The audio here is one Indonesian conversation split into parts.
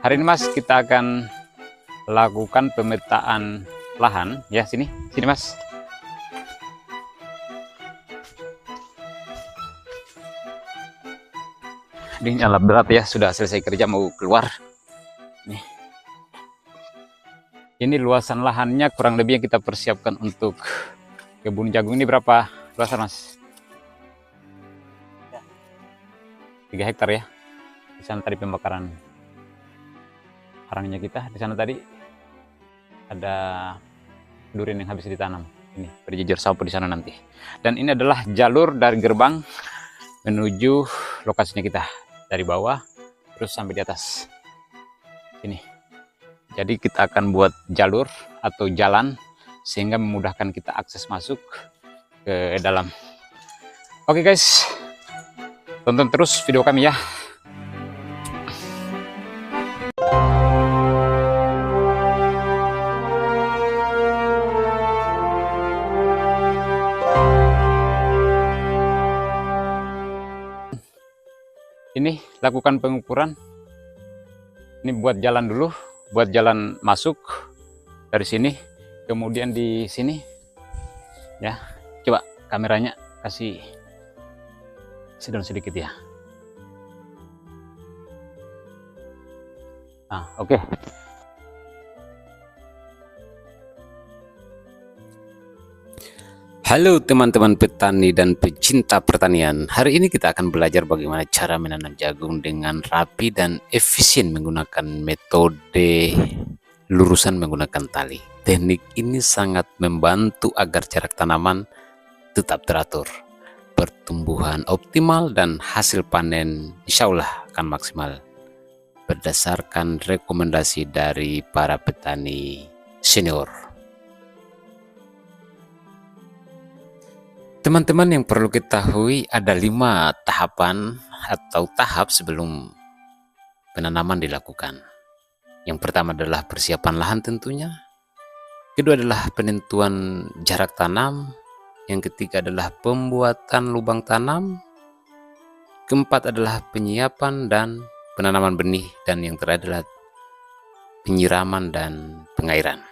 Hari ini Mas kita akan lakukan pemetaan lahan ya. Sini Mas. Ini alat berat ya, sudah selesai kerja mau keluar. Nih. Ini luasan lahannya kurang lebih yang kita persiapkan untuk kebun jagung ini berapa luasan Mas? 3 hektar ya. Di sana tadi pembakaran arangnya kita, di sana tadi ada durian yang habis ditanam. Ini berjejer sapu di sana nanti. Dan ini adalah jalur dari gerbang menuju lokasinya kita, dari bawah terus sampai di atas ini. Jadi kita akan buat jalur atau jalan sehingga memudahkan kita akses masuk ke dalam. Oke guys, tonton terus video kami ya. Ini lakukan pengukuran. Ini buat jalan dulu, buat jalan masuk dari sini, kemudian di sini ya. Coba kameranya kasih sedang sedikit ya. Nah, oke. Halo teman-teman petani dan pecinta pertanian. Hari ini kita akan belajar bagaimana cara menanam jagung dengan rapi dan efisien menggunakan metode lurusan menggunakan tali. Teknik ini sangat membantu agar jarak tanaman tetap teratur, pertumbuhan optimal, dan hasil panen insya Allah akan maksimal berdasarkan rekomendasi dari para petani senior. Teman-teman, yang perlu ketahui ada 5 tahapan atau tahap sebelum penanaman dilakukan. Yang pertama adalah persiapan lahan tentunya. Kedua adalah penentuan jarak tanam. Yang ketiga adalah pembuatan lubang tanam. Keempat adalah penyiapan dan penanaman benih. Dan yang terakhir adalah penyiraman dan pengairan.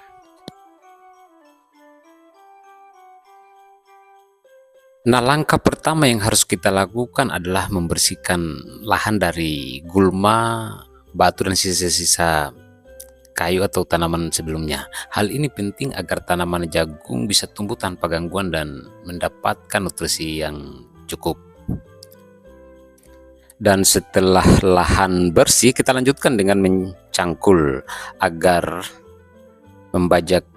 Nah, langkah pertama yang harus kita lakukan adalah membersihkan lahan dari gulma, batu, dan sisa-sisa kayu atau tanaman sebelumnya. Hal ini penting agar tanaman jagung bisa tumbuh tanpa gangguan dan mendapatkan nutrisi yang cukup. Dan setelah lahan bersih, kita lanjutkan dengan mencangkul agar membajak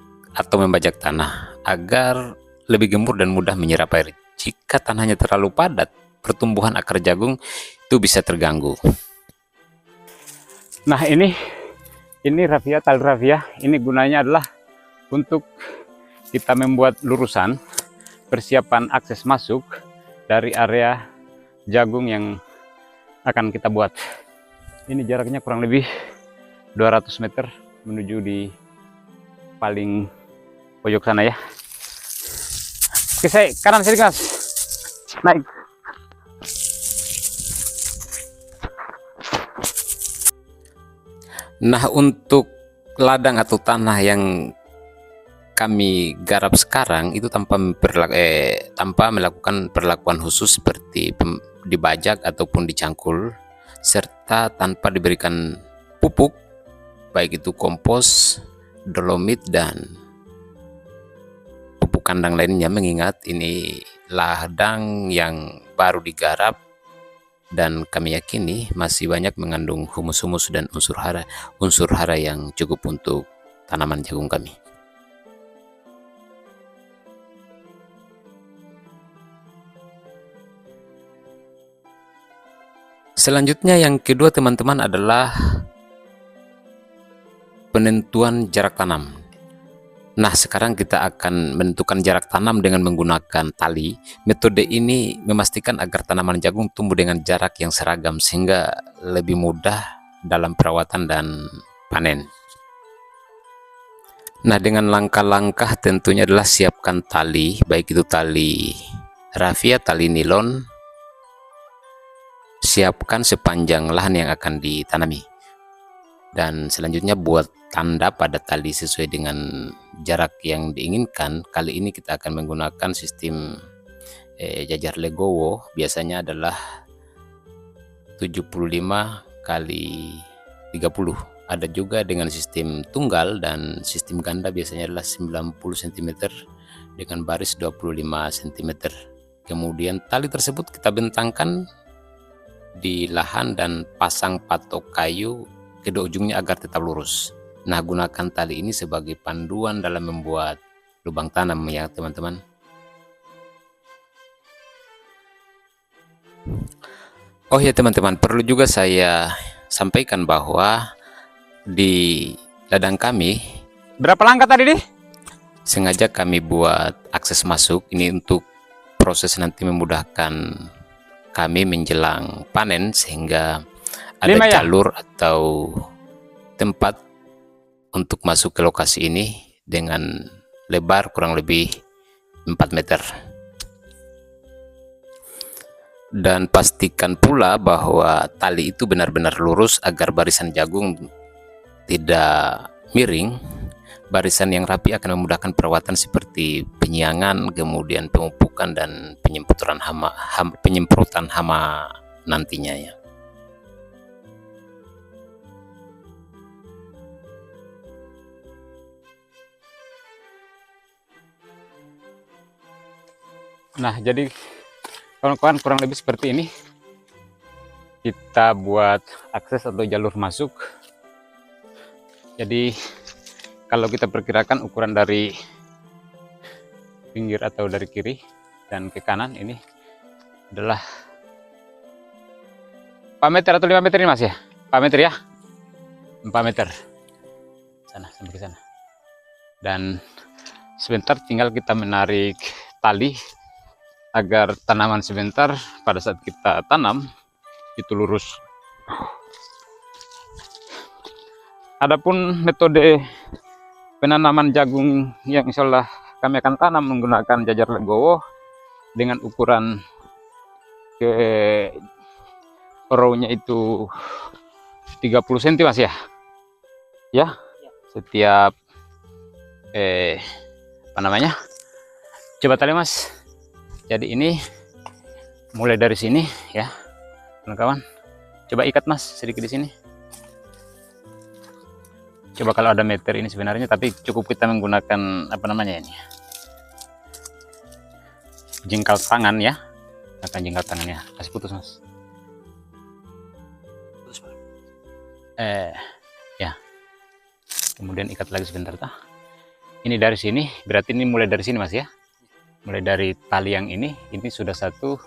tanah agar lebih gembur dan mudah menyerap air. Jika tanahnya terlalu padat, pertumbuhan akar jagung itu bisa terganggu. Nah, ini rafia, tali rafia. Ini gunanya adalah untuk kita membuat lurusan persiapan akses masuk dari area jagung yang akan kita buat. Ini jaraknya kurang lebih 200 meter menuju di paling pojok sana ya. Oke, saya kanan sini Mas. Naik. Nah, untuk ladang atau tanah yang kami garap sekarang itu tanpa melakukan perlakuan khusus seperti dibajak ataupun dicangkul, serta tanpa diberikan pupuk baik itu kompos, dolomit, dan pupuk kandang lainnya, mengingat ini ladang yang baru digarap dan kami yakini masih banyak mengandung humus-humus dan unsur hara yang cukup untuk tanaman jagung kami. Selanjutnya yang kedua teman-teman adalah penentuan jarak tanam. Nah, sekarang kita akan menentukan jarak tanam dengan menggunakan tali. Metode ini memastikan agar tanaman jagung tumbuh dengan jarak yang seragam sehingga lebih mudah dalam perawatan dan panen. Nah, dengan langkah-langkah tentunya adalah siapkan tali, baik itu tali rafia, tali nilon. Siapkan sepanjang lahan yang akan ditanami. Dan selanjutnya buat tanda pada tali sesuai dengan jarak yang diinginkan. Kali ini kita akan menggunakan sistem jajar legowo, biasanya adalah 75 kali 30. Ada juga dengan sistem tunggal, dan sistem ganda biasanya adalah 90 cm dengan baris 25 cm. Kemudian tali tersebut kita bentangkan di lahan dan pasang patok kayu kedua ujungnya agar tetap lurus. Nah, gunakan tali ini sebagai panduan dalam membuat lubang tanam ya teman-teman. Oh ya teman-teman, perlu juga saya sampaikan bahwa di ladang kami, berapa langkah tadi deh? Sengaja kami buat akses masuk ini untuk proses nanti memudahkan kami menjelang panen, sehingga ada jalur atau tempat untuk masuk ke lokasi ini dengan lebar kurang lebih 4 meter. Dan pastikan pula bahwa tali itu benar-benar lurus agar barisan jagung tidak miring. Barisan yang rapi akan memudahkan perawatan seperti penyiangan, kemudian pemupukan dan penyemprotan hama nantinya ya. Nah, jadi kawan-kawan, kurang lebih seperti ini kita buat akses atau jalur masuk. Jadi kalau kita perkirakan ukuran dari pinggir atau dari kiri dan ke kanan ini adalah 4 meter atau 5 meter ini Mas ya? 4 meter ya? 4 meter sana sampai ke sana. Dan sebentar tinggal kita menarik tali agar tanaman sebentar pada saat kita tanam itu lurus. Adapun metode penanaman jagung yang insya Allah kami akan tanam menggunakan jajar legowo dengan ukuran ke row-nya itu 30 cm Mas ya? Ya, setiap apa namanya? Coba tali Mas. Jadi ini mulai dari sini ya, kawan-kawan. Coba ikat Mas sedikit di sini. Coba kalau ada meter ini sebenarnya, tapi cukup kita menggunakan apa namanya ini, jengkal tangan ya, akan jengkal tangan ya. Kasih putus Mas. Ya. Kemudian ikat lagi sebentar tah. Ini dari sini, berarti ini mulai dari sini Mas ya. Mulai dari tali yang ini sudah satu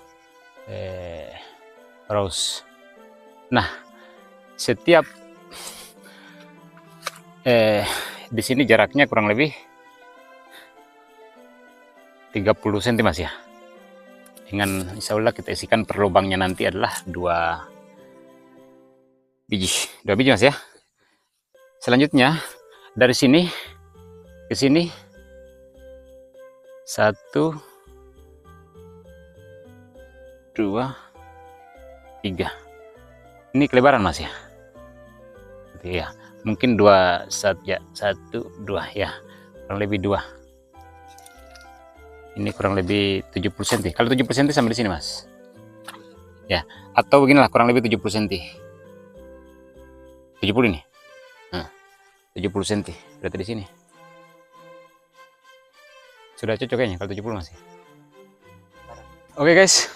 rows. Nah, setiap di sini jaraknya kurang lebih 30 cm Mas ya. Dengan insya Allah kita isikan per lubangnya nanti adalah 2 biji Mas ya. Selanjutnya dari sini ke sini 1, 2, 3. Ini kelebaran Mas ya. Ya, mungkin 2 ya, 1, 2 ya, kurang lebih 2. Ini kurang lebih 70 cm. Kalau 70 cm sampai di sini Mas. Ya, atau beginilah kurang lebih 70 cm. 70 ini. Nah, 70 cm berarti di sini. Sudah cocok kayaknya kalau 70 Mas. Oke guys,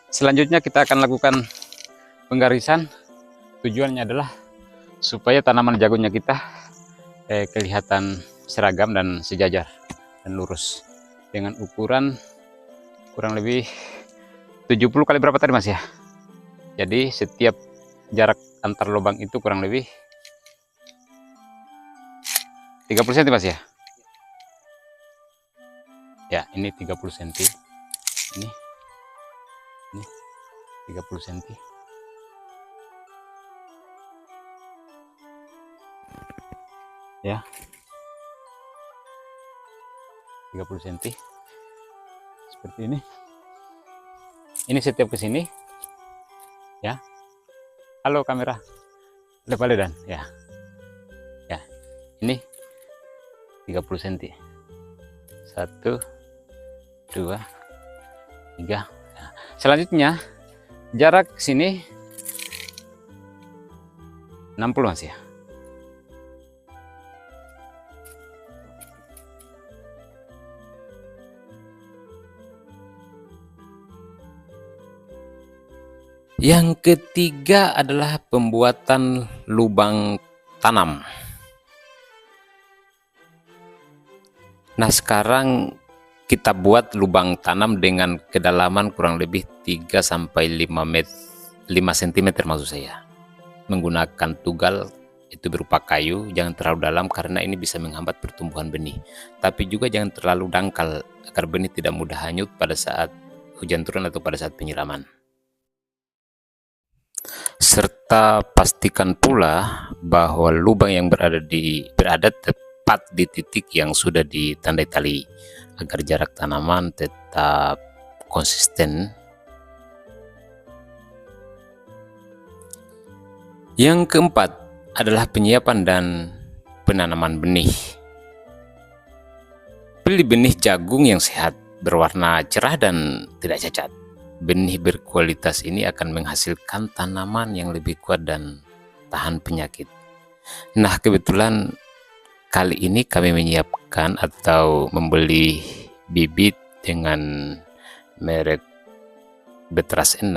selanjutnya kita akan lakukan penggarisan. Tujuannya adalah supaya tanaman jagungnya kita kelihatan seragam dan sejajar dan lurus dengan ukuran kurang lebih 70 kali berapa tadi Mas ya. Jadi setiap jarak antar lubang itu kurang lebih 30 cm Mas ya. Ya, ini 30 cm. Ini 30 cm. Ya. 30 cm. Seperti ini. Ini setiap ke sini. Ya. Halo kamera. Lepas dan ya. ini 30 cm. 1, 2, 3. Nah, selanjutnya jarak sini 60 Mas ya. Yang ketiga adalah pembuatan lubang tanam. Nah, sekarang kita buat lubang tanam dengan kedalaman kurang lebih 3 sampai 5 cm maksud saya. Menggunakan tugal itu berupa kayu, jangan terlalu dalam karena ini bisa menghambat pertumbuhan benih. Tapi juga jangan terlalu dangkal agar benih tidak mudah hanyut pada saat hujan turun atau pada saat penyiraman. Serta pastikan pula bahwa lubang yang berada tepat di titik yang sudah ditandai tali agar jarak tanaman tetap konsisten. Yang keempat adalah penyiapan dan penanaman benih. Pilih benih jagung yang sehat, berwarna cerah dan tidak cacat. Benih berkualitas ini akan menghasilkan tanaman yang lebih kuat dan tahan penyakit. Nah, kebetulan kali ini kami menyiapkan atau membeli bibit dengan merek Betras 6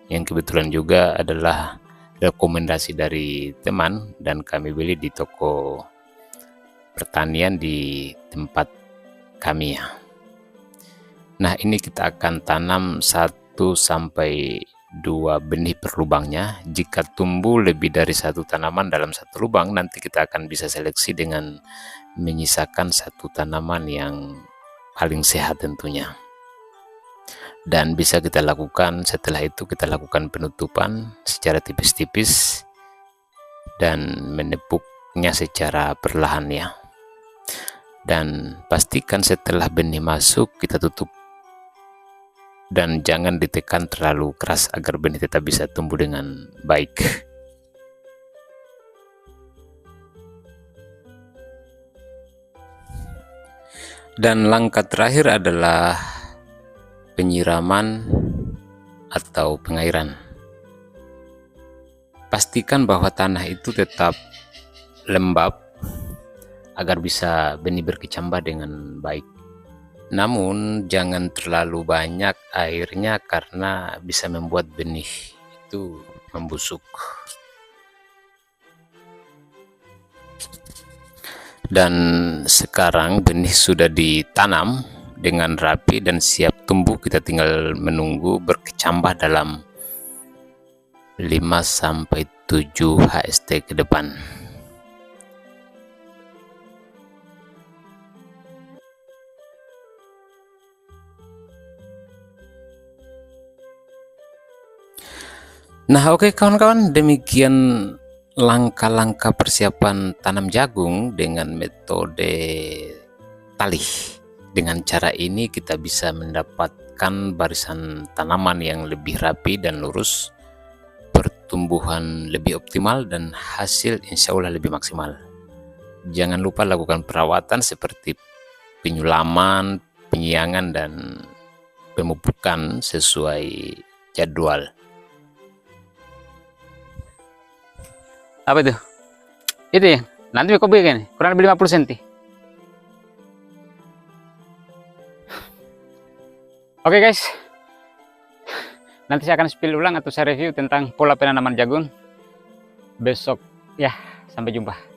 yang kebetulan juga adalah rekomendasi dari teman dan kami beli di toko pertanian di tempat kami ya. Nah, ini kita akan tanam 1 sampai 2 benih per lubangnya. Jika tumbuh lebih dari 1 tanaman dalam 1 lubang, nanti kita akan bisa seleksi dengan menyisakan 1 tanaman yang paling sehat tentunya. Dan bisa kita lakukan setelah itu, kita lakukan penutupan secara tipis-tipis dan menepuknya secara perlahan ya. Dan pastikan setelah benih masuk kita tutup dan jangan ditekan terlalu keras agar benih tetap bisa tumbuh dengan baik. Dan langkah terakhir adalah penyiraman atau pengairan. Pastikan bahwa tanah itu tetap lembab agar bisa benih berkecambah dengan baik. Namun jangan terlalu banyak airnya karena bisa membuat benih itu membusuk. Dan sekarang benih sudah ditanam dengan rapi dan siap tumbuh, kita tinggal menunggu berkecambah dalam 5 sampai 7 HST ke depan. Nah, oke kawan-kawan, demikian langkah-langkah persiapan tanam jagung dengan metode tali. Dengan cara ini kita bisa mendapatkan barisan tanaman yang lebih rapi dan lurus, pertumbuhan lebih optimal, dan hasil insya Allah lebih maksimal. Jangan lupa lakukan perawatan seperti penyulaman, penyiangan, dan pemupukan sesuai jadwal. Apa itu? Itu ya. Nanti kau bikin kurang lebih 50 cm. Oke guys. Nanti saya akan spill ulang atau saya review tentang pola penanaman jagung besok ya. Sampai jumpa.